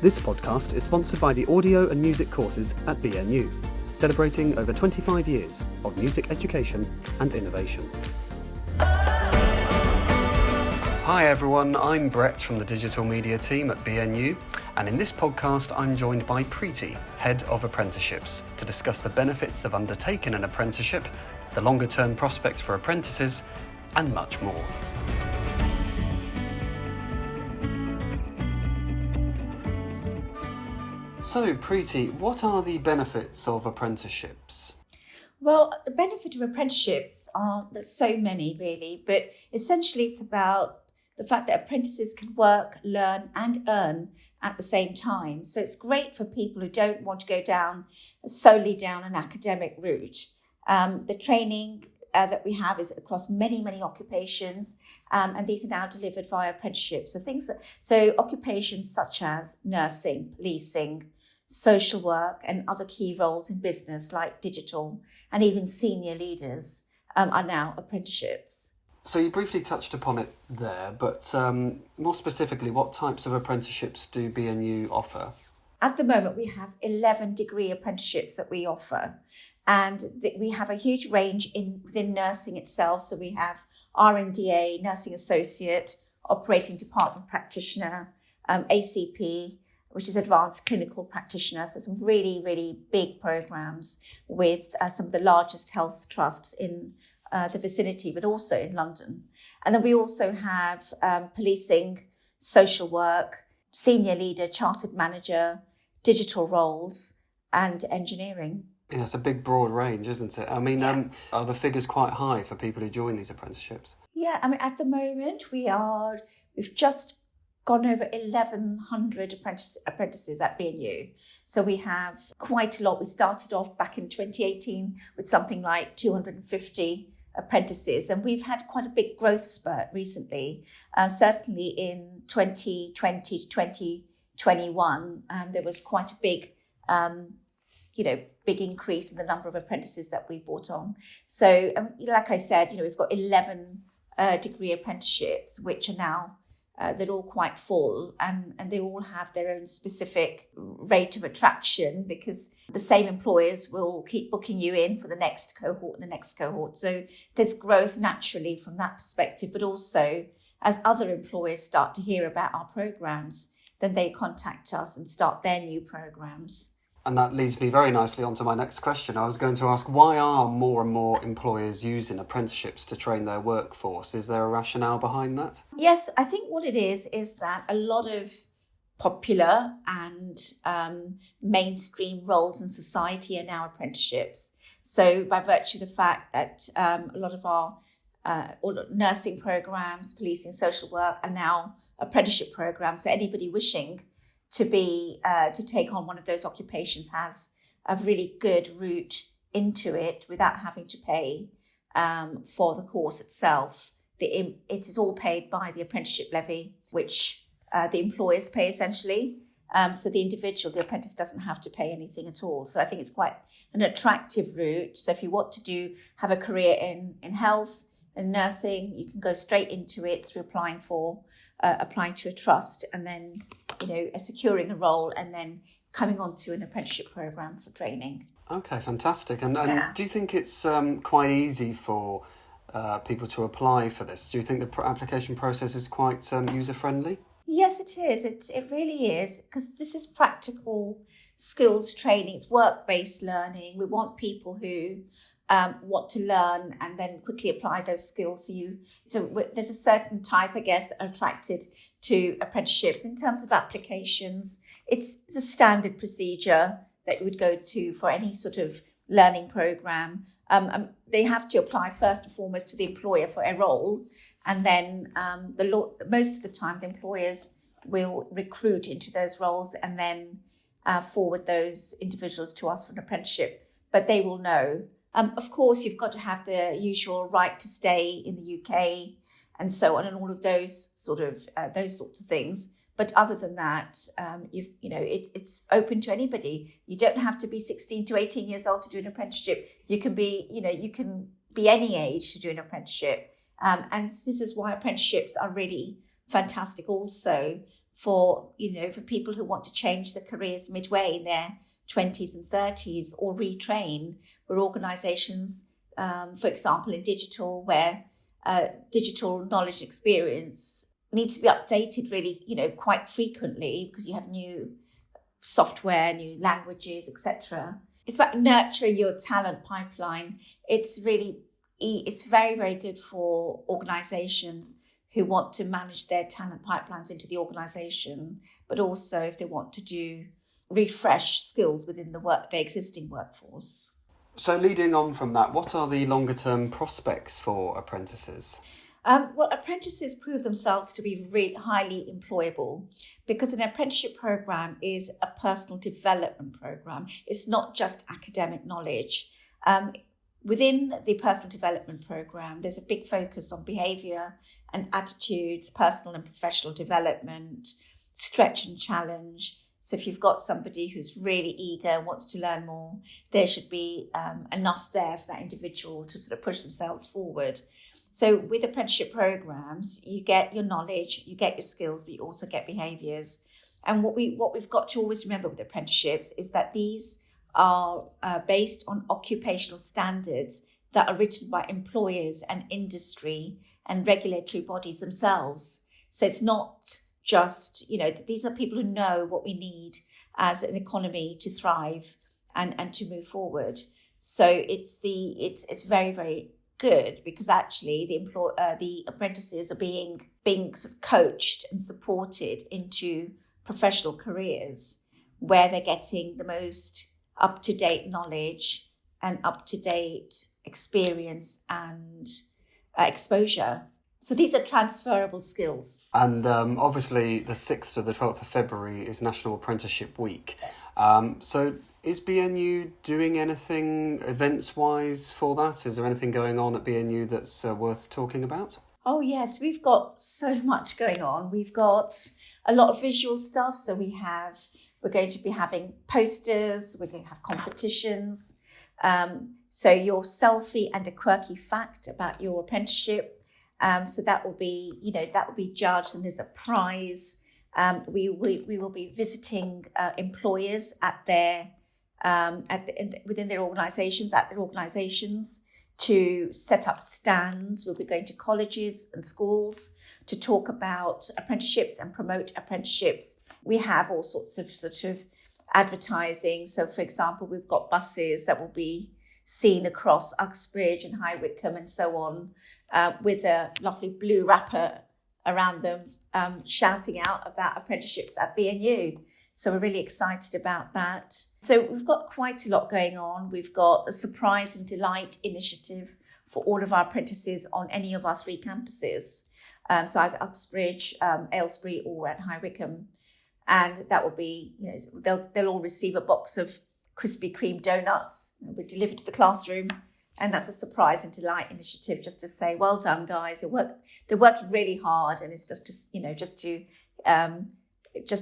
This podcast is sponsored by the Audio and Music courses at BNU, celebrating over 25 years of music education and innovation. Hi everyone, I'm Brett from the digital media team at BNU, and in this podcast I'm joined by Preeti, Head of Apprenticeships, to discuss the benefits of undertaking an apprenticeship, the longer term prospects for apprentices, and much more. So Preeti, what are the benefits of apprenticeships? Well, the benefit of apprenticeships there's so many really, but essentially it's about the fact that apprentices can work, learn and earn at the same time. So it's great for people who don't want to go solely down an academic route. The training that we have is across many occupations, and these are now delivered via apprenticeships. So occupations such as nursing, policing, social work and other key roles in business like digital and even senior leaders are now apprenticeships. So you briefly touched upon it there, but more specifically, what types of apprenticeships do BNU offer? At the moment, we have 11 degree apprenticeships that we offer, and we have a huge range within nursing itself. So we have RNDA, nursing associate, operating department practitioner, ACP, which is advanced clinical practitioner. So some really big programs with some of the largest health trusts in the vicinity, but also in London. And then we also have policing, social work, senior leader, chartered manager, digital roles, and engineering. Yeah, it's a big, broad range, isn't it? I mean, are the figures quite high for people who join these apprenticeships? Yeah, I mean, at the moment, we've just gone over 1,100 apprentices at BNU. So we have quite a lot. We started off back in 2018 with something like 250 apprentices, and we've had quite a big growth spurt recently. Certainly in 2020 to 2021, there was quite a big increase in the number of apprentices that we brought on. So, like I said, we've got 11 degree apprenticeships, which are now they're all quite full, and they all have their own specific rate of attraction because the same employers will keep booking you in for the next cohort and the next cohort. So there's growth naturally from that perspective, but also as other employers start to hear about our programs, then they contact us and start their new programs. And that leads me very nicely onto my next question. I was going to ask, why are more and more employers using apprenticeships to train their workforce? Is there a rationale behind that? Yes, I think what it is that a lot of popular and mainstream roles in society are now apprenticeships. So by virtue of the fact that a lot of our nursing programs, policing, social work are now apprenticeship programs. So anybody wishing to take on one of those occupations has a really good route into it without having to pay for the course itself. It is all paid by the apprenticeship levy, which the employers pay essentially. So the apprentice doesn't have to pay anything at all. So I think it's quite an attractive route. So if you want to have a career in health and nursing, you can go straight into it through applying to a trust and then securing a role and then coming on to an apprenticeship program for training. Okay, fantastic. And do you think it's quite easy for people to apply for this? Do you think the application process is quite user-friendly? Yes, it is. It really is, because this is practical skills training. It's work-based learning. We want people who want to learn and then quickly apply those skills to you. So there's a certain type, I guess, that are attracted to apprenticeships. In terms of applications, it's a standard procedure that you would go to for any sort of learning program. They have to apply first and foremost to the employer for a role, and then most of the time the employers will recruit into those roles and then forward those individuals to us for an apprenticeship. But they will know. Of course, you've got to have the usual right to stay in the UK and so on, and all of those sorts of things. But other than that, it's open to anybody. You don't have to be 16 to 18 years old to do an apprenticeship. You can be any age to do an apprenticeship. And this is why apprenticeships are really fantastic also for people who want to change their careers midway in their 20s and 30s or retrain. Where organisations, for example, in digital, where digital knowledge and experience need to be updated really, quite frequently because you have new software, new languages, etc. It's about nurturing your talent pipeline. It's very, very good for organisations who want to manage their talent pipelines into the organisation, but also if they want to refresh skills within their existing workforce. So leading on from that, what are the longer term prospects for apprentices? Well, apprentices prove themselves to be really highly employable because an apprenticeship program is a personal development program. It's not just academic knowledge. Within the personal development program, there's a big focus on behaviour and attitudes, personal and professional development, stretch and challenge. So if you've got somebody who's really eager and wants to learn more, there should be enough there for that individual to sort of push themselves forward. So with apprenticeship programs, you get your knowledge, you get your skills, but you also get behaviours. And what we've got to always remember with apprenticeships is that these are based on occupational standards that are written by employers and industry and regulatory bodies themselves. So it's not just, these are people who know what we need as an economy to thrive and to move forward. So it's very, very good because actually the apprentices are being sort of coached and supported into professional careers where they're getting the most up-to-date knowledge and up-to-date experience and exposure. So these are transferable skills. And obviously the 6th to the 12th of February is National Apprenticeship Week. So is BNU doing anything events-wise for that? Is there anything going on at BNU that's worth talking about? Oh, yes, we've got so much going on. We've got a lot of visual stuff. So we're going to be having posters, we're going to have competitions. So your selfie and a quirky fact about your apprenticeship. So that will be judged and there's a prize. We will be visiting employers within their organisations to set up stands. We'll be going to colleges and schools to talk about apprenticeships and promote apprenticeships. We have all sorts of sort of advertising. So, for example, we've got buses that will be seen across Uxbridge and High Wycombe and so on, with a lovely blue wrapper around them, shouting out about apprenticeships at BNU. So we're really excited about that. So we've got quite a lot going on. We've got a surprise and delight initiative for all of our apprentices on any of our 3 campuses. So either Uxbridge, Aylesbury or at High Wycombe. And that will be, they'll all receive a box of Krispy Kreme donuts. They'll be delivered to the classroom. And that's a surprise and delight initiative just to say, well done, guys. They're working really hard. And it's just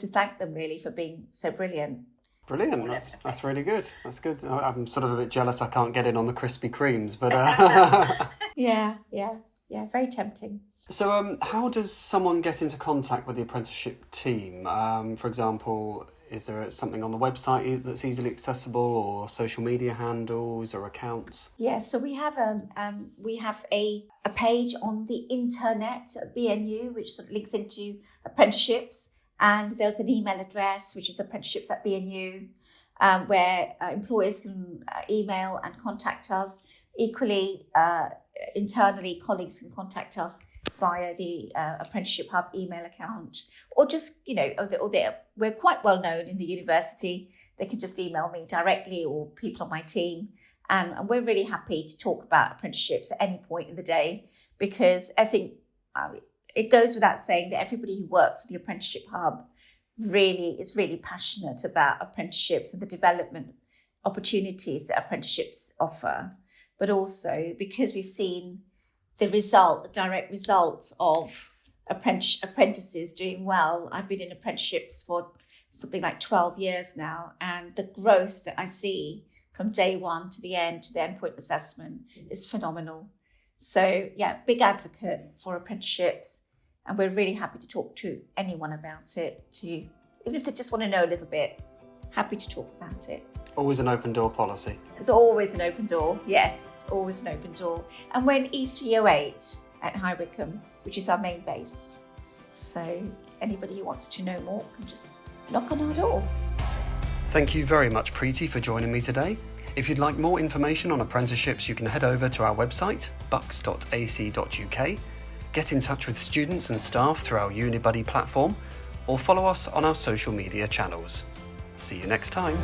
to thank them really for being so brilliant. Brilliant. That's really good. That's good. I'm sort of a bit jealous I can't get in on the Krispy Kremes, but Yeah, very tempting. So how does someone get into contact with the apprenticeship team? For example, is there something on the website that's easily accessible, or social media handles or accounts? Yes, so we have a page on the internet at BNU, which sort of links into apprenticeships, and there's an email address which is apprenticeships@BNU, where employers can email and contact us. Equally, internally, colleagues can contact us via the Apprenticeship Hub email account, or just, we're quite well known in the university. They can just email me directly or people on my team. And we're really happy to talk about apprenticeships at any point in the day, because I think it goes without saying that everybody who works at the Apprenticeship Hub is really passionate about apprenticeships and the development opportunities that apprenticeships offer. But also because we've seen the direct results of apprentices doing well. I've been in apprenticeships for something like 12 years now, and the growth that I see from day one to the endpoint assessment is phenomenal. So yeah, big advocate for apprenticeships. And we're really happy to talk to anyone about it, even if they just want to know a little bit, happy to talk about it. Always an open door policy. There's always an open door. Yes, always an open door. And we're in E308 at High Wycombe, which is our main base. So anybody who wants to know more can just knock on our door. Thank you very much, Preeti, for joining me today. If you'd like more information on apprenticeships, you can head over to our website, bucks.ac.uk, get in touch with students and staff through our UniBuddy platform, or follow us on our social media channels. See you next time.